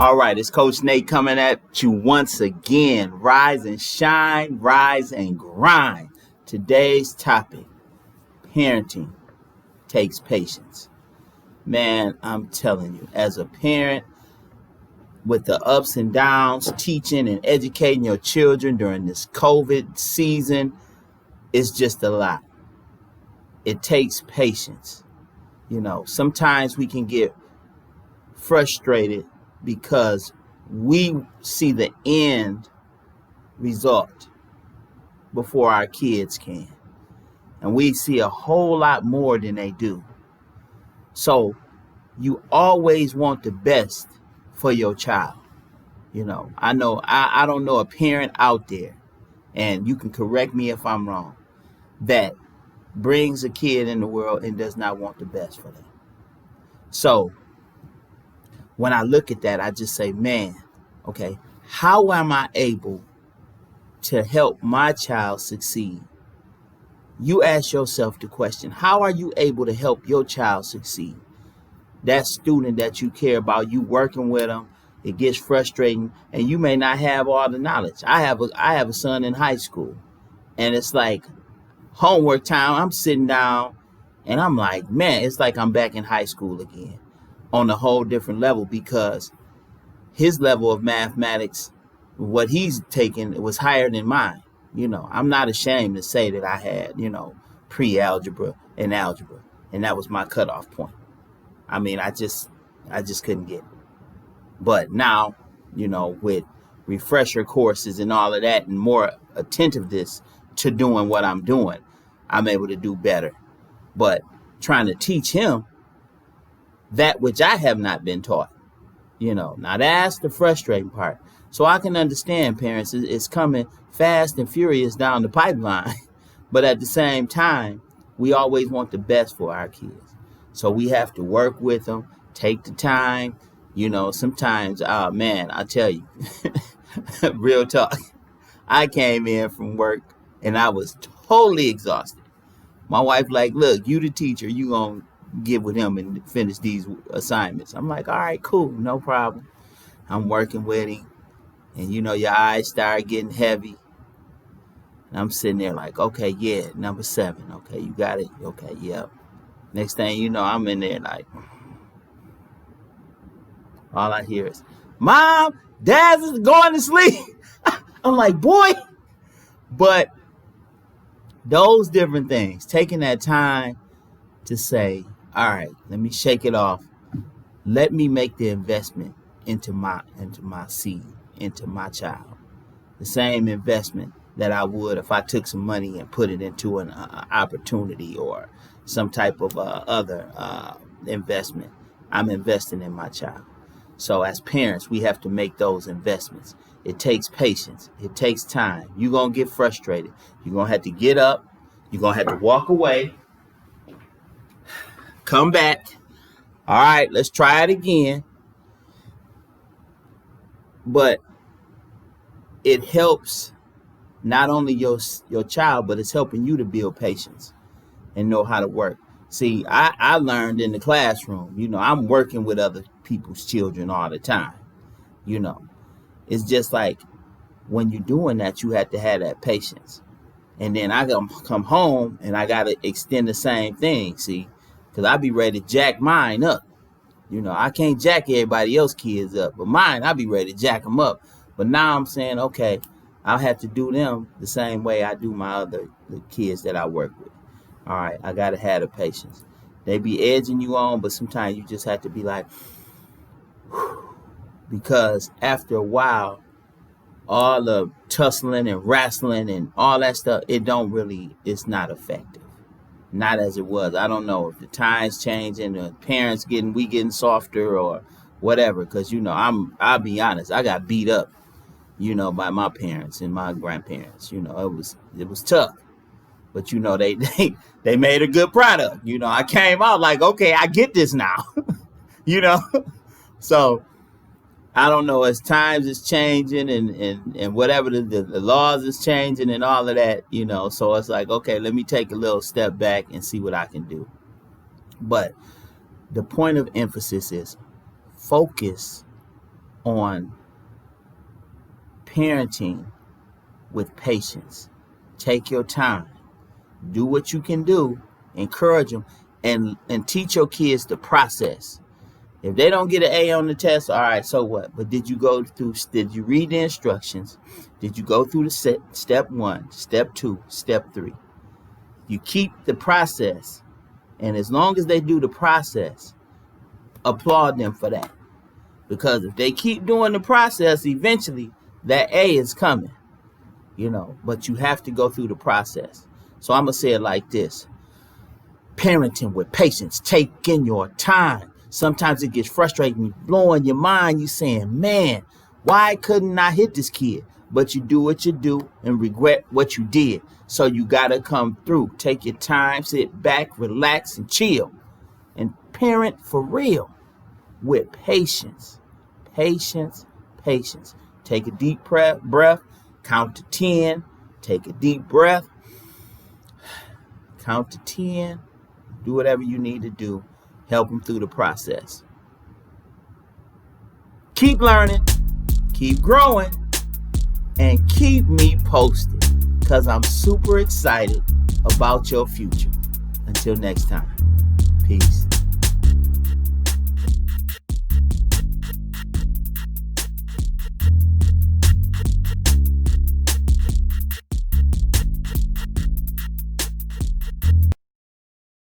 All right, it's Coach Nate coming at you once again. Rise and shine, rise and grind. Today's topic, parenting takes patience. Man, I'm telling you, as a parent, with the ups and downs, teaching and educating your children during this COVID season, it's just a lot. It takes patience. Sometimes we can get frustrated because we see the end result before our kids can. And we see a whole lot more than they do. So you always want the best for your child. I don't know a parent out there, and you can correct me if I'm wrong, that brings a kid in the world and does not want the best for them. So when I look at that, I just say, man, okay, how am I able to help my child succeed? You ask yourself the question, how are you able to help your child succeed? That student that you care about, you working with them, it gets frustrating, and you may not have all the knowledge. I have a son in high school, and it's like homework time. I'm sitting down, and I'm like, man, it's like I'm back in high school again on a whole different level, because his level of mathematics, what he's taking, was higher than mine. I'm not ashamed to say that I had, pre-algebra and algebra, and that was my cutoff point. I mean, I just couldn't get it. But now, with refresher courses and all of that and more attentiveness to doing what I'm doing, I'm able to do better. But trying to teach him that which I have not been taught, now that's the frustrating part. So I can understand, parents, it's coming fast and furious down the pipeline. But at the same time, we always want the best for our kids. So we have to work with them, take the time. Sometimes, man, I tell you, real talk, I came in from work and I was totally exhausted. My wife like, look, you the teacher, you gonna get with him and finish these assignments. I'm like, all right, cool, no problem. I'm working with him, and your eyes start getting heavy. And I'm sitting there like, okay, yeah, number 7. Okay, you got it. Okay, yep. Next thing you know, I'm in there like, all I hear is, Mom, Dad's is going to sleep. I'm like, boy. But those different things, taking that time to say, all right, let me shake it off. Let me make the investment into my seed, into my child. The same investment that I would if I took some money and put it into an opportunity or some type of other investment. I'm investing in my child. So as parents, we have to make those investments. It takes patience. It takes time. You're going to get frustrated. You're going to have to get up. You're going to have to walk away. Come back. All right, let's try it again. But it helps not only your child, but it's helping you to build patience and know how to work. See, I learned in the classroom, I'm working with other people's children all the time. It's just like when you're doing that, you have to have that patience. And then I come home and I got to extend the same thing, see, because I be ready to jack mine up. I can't jack everybody else's kids up, but mine, I be ready to jack them up. But now I'm saying, okay, I'll have to do them the same way I do my the kids that I work with. All right, I got to have the patience. They be edging you on, but sometimes you just have to be like, whew, because after a while, all the tussling and wrestling and all that stuff, it's not effective. Not as it was. I don't know if the times changing, the parents getting softer or whatever, because, I'll be honest, I got beat up, by my parents and my grandparents. It was tough. But they made a good product. I came out like, okay, I get this now. So I don't know, as times is changing and whatever the laws is changing and all of that, so it's like, okay, let me take a little step back and see what I can do. But the point of emphasis is focus on parenting with patience. Take your time. Do what you can do. Encourage them and teach your kids the process. If they don't get an A on the test, all right, so what? But did you read the instructions? Did you go through the step 1, step 2, step 3? You keep the process. And as long as they do the process, applaud them for that. Because if they keep doing the process, eventually that A is coming. But you have to go through the process. So I'm going to say it like this. Parenting with patience, taking your time. Sometimes it gets frustrating, blowing your mind. You saying, man, why couldn't I hit this kid? But you do what you do and regret what you did. So you got to come through. Take your time, sit back, relax, and chill. And parent for real with patience. Patience, patience. Take a deep breath. Count to 10. Take a deep breath. Count to 10. Do whatever you need to do. Help them through the process. Keep learning. Keep growing. And keep me posted. Because I'm super excited about your future. Until next time. Peace.